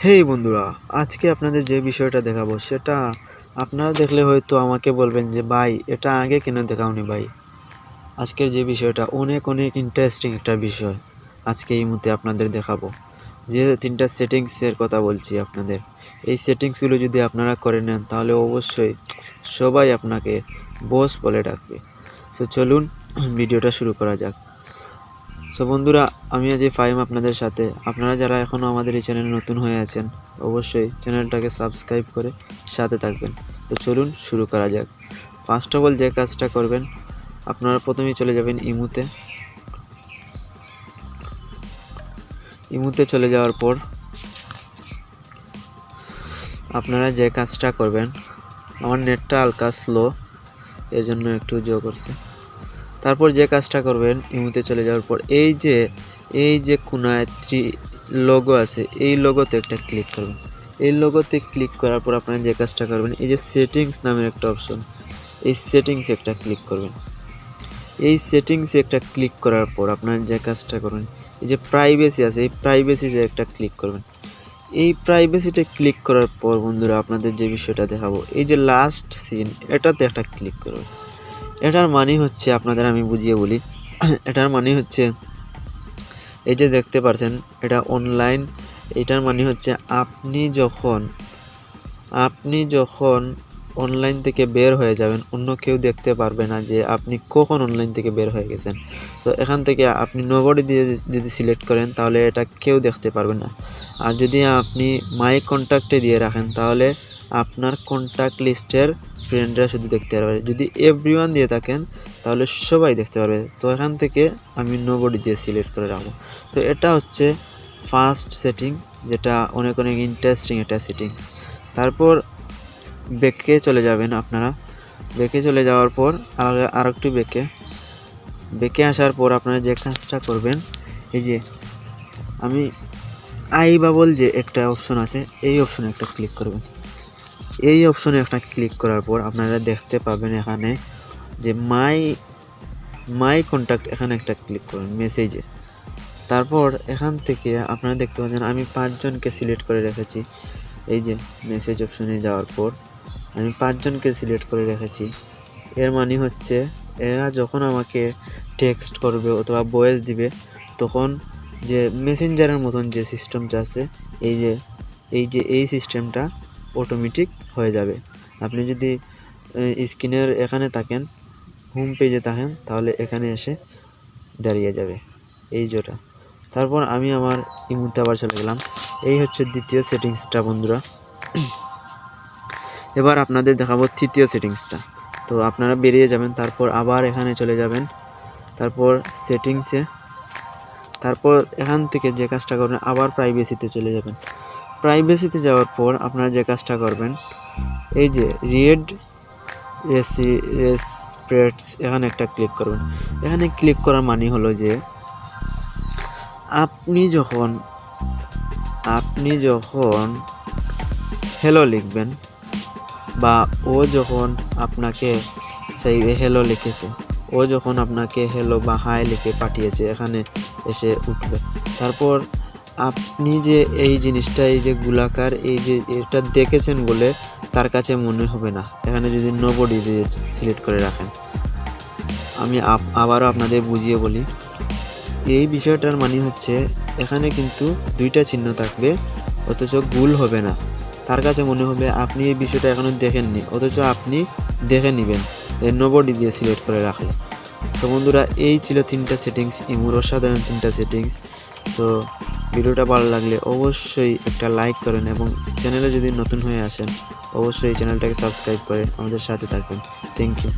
হেই বন্ধুরা, আজকে আপনাদের যে বিষয়টা দেখাবো সেটা আপনারা দেখলে হয়তো আমাকে বলবেন যে ভাই এটা আগে কেন দেখাওনি ভাই। আজকের যে বিষয়টা অনেক ইন্টারেস্টিং একটা বিষয় আজকে এই মুহূর্তে আপনাদের দেখাবো। যে তিনটা সেটিংসের কথা বলছি আপনাদের, এই সেটিংসগুলো যদি আপনারা করে নেন তাহলে অবশ্যই সবাই আপনাকে বস বলে ডাকবে। সো চলুন ভিডিওটা শুরু করা যাক। সো বন্ধুরা, আমি আজ FaHiM আপনাদের সাথে। আপনারা যারা এখনও আমাদের এই চ্যানেলে নতুন হয়ে আছেন অবশ্যই চ্যানেলটাকে সাবস্ক্রাইব করে সাথে থাকবেন। তো চলুন শুরু করা যাক। ফার্স্ট অফ অল যে কাজটা করবেন, আপনারা প্রথমেই চলে যাবেন ইমুতে চলে যাওয়ার পর আপনারা যে কাজটা করবেন, আমার নেটটা হালকা স্লো এর জন্য একটু জো করছে। তারপর যে কাজটা করবেন, ইমুতে চলে যাওয়ার পর এই যে কোনায় লোগো আছে, এই লোগোতে একটা ক্লিক করবেন। এই লোগোতে ক্লিক করার পর আপনারা যে কাজটা করবেন, এই যে সেটিংস নামের একটা অপশন, এই সেটিংসে একটা ক্লিক করবেন। এই সেটিংসে একটা ক্লিক করার পর আপনারা যে কাজটা করবেন, এই যে প্রাইভেসি আছে, এই প্রাইভেসিতে একটা ক্লিক করবেন। এই প্রাইভেসিতে ক্লিক করার পর বন্ধুরা আপনাদের যে বিষয়টা দেখাবো, এই যে লাস্ট সিন, এটাতে একটা ক্লিক করবেন। এটার মানে হচ্ছে, আপনাদের আমি বুঝিয়ে বলি, এটার মানে হচ্ছে এই যে দেখতে পাচ্ছেন এটা অনলাইন। এটার মানে হচ্ছে আপনি যখন অনলাইন থেকে বের হয়ে যাবেন, অন্য কেউ দেখতে পারবে না যে আপনি কখন অনলাইন থেকে বের হয়ে গেছেন। তো এখান থেকে আপনি নোবডি দিয়ে যদি সিলেক্ট করেন তাহলে এটা কেউ দেখতে পারবে না। আর যদি আপনি মাই কন্ট্যাক্টে দিয়ে রাখেন তাহলে আপনার কন্ট্যাক্ট লিস্টের ফ্রেন্ডরা শুধু দেখতে পারবে। যদি এভরিওয়ান দিয়ে থাকেন তাহলে সবাই দেখতে পারবে। তো এখান থেকে আমি নোবডি দিয়ে সিলেক্ট করে রাখবো। তো এটা হচ্ছে ফার্স্ট সেটিং, যেটা অনেক ইন্টারেস্টিং একটা সেটিংস। তারপর ব্যাকে চলে যাবেন আপনারা। ব্যাকে চলে যাওয়ার পর আর একটু ব্যাকে আসার পর আপনারা যে কাজটা করবেন, এই যে আমি আই বাবল যে একটা অপশন আছে, এই অপশনে একটা ক্লিক করবেন। এই অপশনে একটা ক্লিক করার পর আপনারা দেখতে পাবেন এখানে যে মাই কন্ট্যাক্ট, এখানে একটা ক্লিক করবেন মেসেজে। তারপর এখান থেকে আপনারা দেখতে পাচ্ছেন আমি 5 জনকে সিলেক্ট করে রেখেছি। এই যে মেসেজ অপশনে যাওয়ার পর আমি 5 জনকে সিলেক্ট করে রেখেছি। এর মানে হচ্ছে এরা যখন আমাকে টেক্সট করবে অথবা ভয়েস দিবে, তখন যে মেসেঞ্জারের মতন যে সিস্টেমটা আছে, এই সিস্টেমটা অটোমেটিক হয়ে যাবে। আপনি যদি স্ক্রিনের এখানে থাকেন, হোম পেজে থাকেন, তাহলে এখানে এসে দাঁড়িয়ে যাবে এই যেটা। তারপর আমি আমার ইমুতে আবার চলে গেলাম। এই হচ্ছে দ্বিতীয় সেটিংসটা বন্ধুরা। এবার আপনাদের দেখাবো তৃতীয় সেটিংসটা। তো আপনারা বেরিয়ে যাবেন, তারপর আবার এখানে চলে যাবেন, তারপর সেটিংসে, তারপর এখান থেকে যে কাজটা করবেন আবার প্রাইভেসিতে চলে যাবেন। প্রাইভেসিতে যাওয়ার পর আপনারা যে কাজটা করবেন, এই যে রিড রেসপেক্টস, এখানে একটা ক্লিক করবেন। এখানে ক্লিক করার মানে হলো যে আপনি যখন হ্যালো লিখবেন বা ও যখন আপনাকে সেই হ্যালো লিখেছে, ও যখন আপনাকে হ্যালো বা হাই লিখে পাঠিয়েছে, এখানে এসে উঠবে। তারপর আপনি যে এই জিনিসটা, এই যে গোলাকার, এই যে এটা দেখেছেন বলে তার কাছে মনে হবে না, এখানে যদি নোবডি দিয়ে সিলেক্ট করে রাখেন। আমি আবারও আপনাদের বুঝিয়ে বলি, এই বিষয়টার মানে হচ্ছে এখানে কিন্তু দুইটা চিহ্ন থাকবে, অথচ ভুল হবে না। তার কাছে মনে হবে আপনি এই বিষয়টা এখনও দেখেননি, অথচ আপনি দেখে নেবেন নোবডি দিয়ে সিলেক্ট করে রাখলে। তো বন্ধুরা, এই ছিল 3টা সেটিংস, ইমুর অসাধারণ 3টা সেটিংস। তো ভিডিওটা ভালো লাগলে অবশ্যই একটা লাইক করেন এবং চ্যানেলে যদি নতুন হয়ে আসেন অবশ্যই চ্যানেলটাকে সাবস্ক্রাইব করে আমাদের সাথে থাকবেন। Thank you.